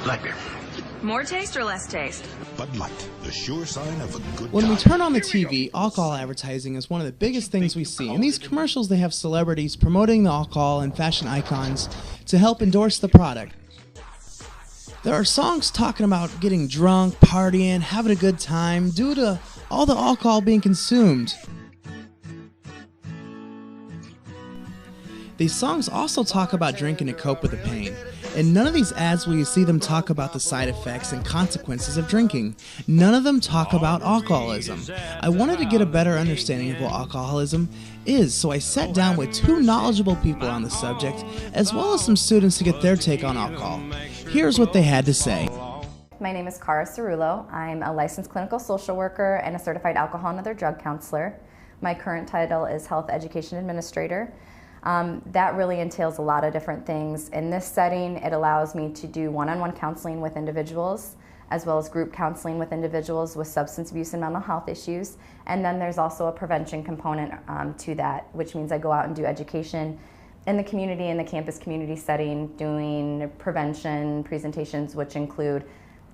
Light beer. More taste or less taste? Bud Light, the sure sign of a good When we time. turn on the TV, alcohol advertising is one of the biggest things we see. In these commercials, they have celebrities promoting the alcohol and fashion icons to help endorse the product. There are songs talking about getting drunk, partying, having a good time due to all the alcohol being consumed. These songs also talk about drinking to cope with the pain. In none of these ads will you see them talk about the side effects and consequences of drinking. None of them talk about alcoholism. I wanted to get a better understanding of what alcoholism is, so I sat down with two knowledgeable people on the subject, as well as some students to get their take on alcohol. Here's what they had to say. My name is Cara Cerullo. I'm a licensed clinical social worker and a certified alcohol and other drug counselor. My current title is Health Education Administrator. That really entails a lot of different things. In this setting, it allows me to do one-on-one counseling with individuals, as well as group counseling with individuals with substance abuse and mental health issues. And then there's also a prevention component to that, which means I go out and do education in the community, in the campus community setting, doing prevention presentations, which include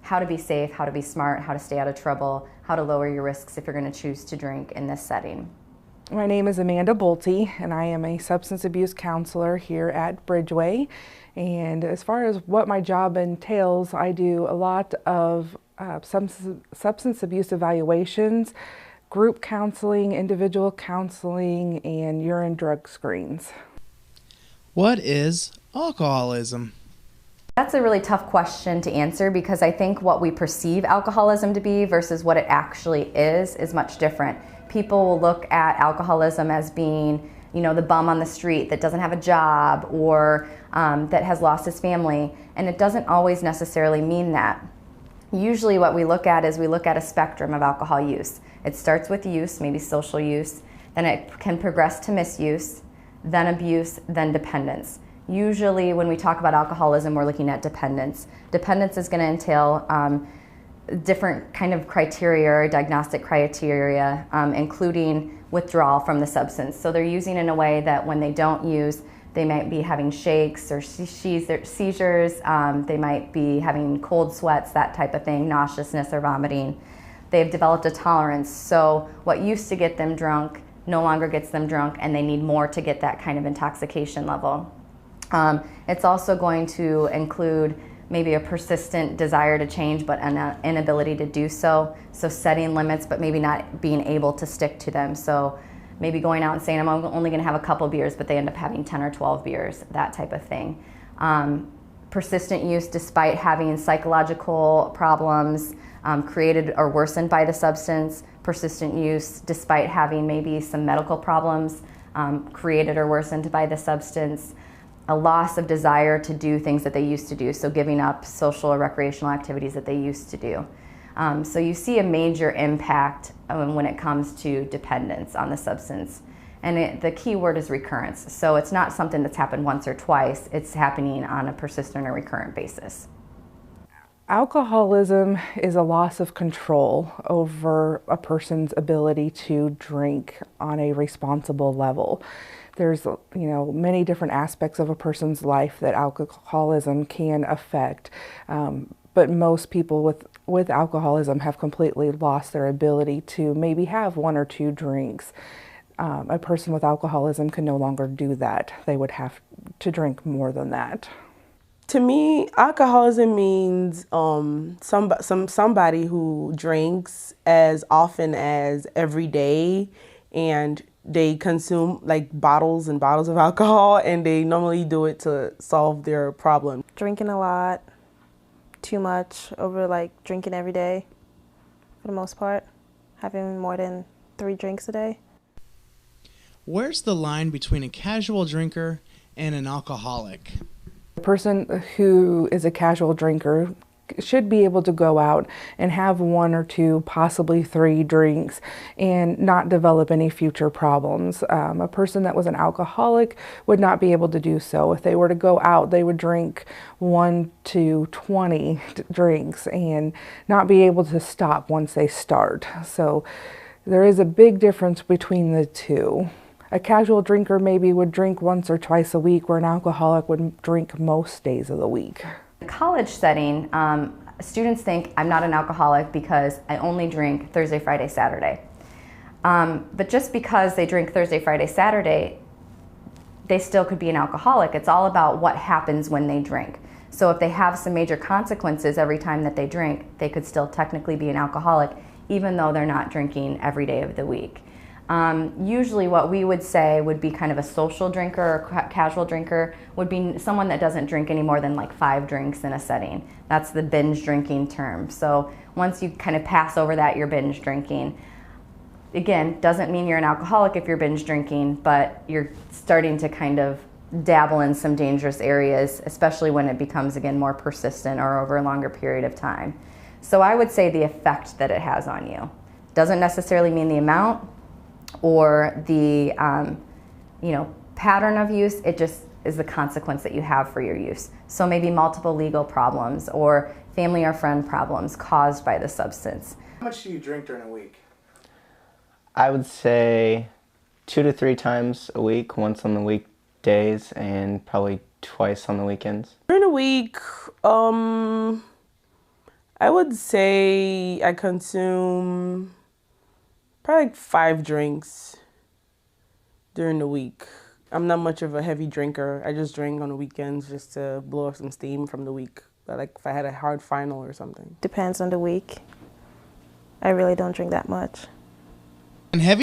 how to be safe, how to be smart, how to stay out of trouble, how to lower your risks if you're going to choose to drink in this setting. My name is Amanda Bolte, and I am a substance abuse counselor here at Bridgeway. And as far as what my job entails, I do a lot of substance abuse evaluations, group counseling, individual counseling, and urine drug screens. What is alcoholism? That's a really tough question to answer because I think what we perceive alcoholism to be versus what it actually is much different. People will look at alcoholism as being, the bum on the street that doesn't have a job or that has lost his family, and it doesn't always necessarily mean that. Usually what we look at is we look at a spectrum of alcohol use. It starts with use, maybe social use, then it can progress to misuse, then abuse, then dependence. Usually when we talk about alcoholism, we're looking at dependence. Dependence is going to entail different kind of criteria, or diagnostic criteria, including withdrawal from the substance. So they're using in a way that when they don't use, they might be having shakes or seizures, they might be having cold sweats, that type of thing, nauseousness or vomiting. They've developed a tolerance, so what used to get them drunk no longer gets them drunk, and they need more to get that kind of intoxication level. It's also going to include maybe a persistent desire to change but an inability to do so. So setting limits but maybe not being able to stick to them. So maybe going out and saying I'm only going to have a couple beers but they end up having 10 or 12 beers, that type of thing. Persistent use despite having psychological problems created or worsened by the substance. Persistent use despite having maybe some medical problems created or worsened by the substance. A loss of desire to do things that they used to do, so giving up social or recreational activities that they used to do. So you see a major impact when it comes to dependence on the substance. And the key word is recurrence. So it's not something that's happened once or twice, it's happening on a persistent or recurrent basis. Alcoholism is a loss of control over a person's ability to drink on a responsible level. There's, many different aspects of a person's life that alcoholism can affect, but most people with alcoholism have completely lost their ability to maybe have one or two drinks. A person with alcoholism can no longer do that. They would have to drink more than that. To me, alcoholism means somebody who drinks as often as every day, and they consume like bottles and bottles of alcohol, and they normally do it to solve their problem. Drinking a lot, too much, drinking every day for the most part, having more than 3 drinks a day. Where's the line between a casual drinker and an alcoholic? A person who is a casual drinker should be able to go out and have 1 or 2, possibly 3 drinks and not develop any future problems. A person that was an alcoholic would not be able to do so. If they were to go out, they would drink 1 to 20 drinks and not be able to stop once they start. So there is a big difference between the two. A casual drinker maybe would drink once or twice a week, where an alcoholic would drink most days of the week. In the college setting, students think I'm not an alcoholic because I only drink Thursday, Friday, Saturday. But just because they drink Thursday, Friday, Saturday, they still could be an alcoholic. It's all about what happens when they drink. So if they have some major consequences every time that they drink, they could still technically be an alcoholic, even though they're not drinking every day of the week. Usually what we would say would be kind of a social drinker or casual drinker would be someone that doesn't drink any more than like 5 drinks in a setting. That's the binge drinking term. So once you kind of pass over that, you're binge drinking. Again, doesn't mean you're an alcoholic if you're binge drinking, but you're starting to kind of dabble in some dangerous areas, especially when it becomes, again, more persistent or over a longer period of time. So I would say the effect that it has on you. Doesn't necessarily mean the amount or the pattern of use. It just is the consequence that you have for your use. So maybe multiple legal problems or family or friend problems caused by the substance. How much do you drink during a week? I would say 2 to 3 times a week, once on the weekdays and probably twice on the weekends. During the week, I would say I consume probably like 5 drinks during the week. I'm not much of a heavy drinker. I just drink on the weekends just to blow off some steam from the week. But like if I had a hard final or something. Depends on the week. I really don't drink that much. And heavy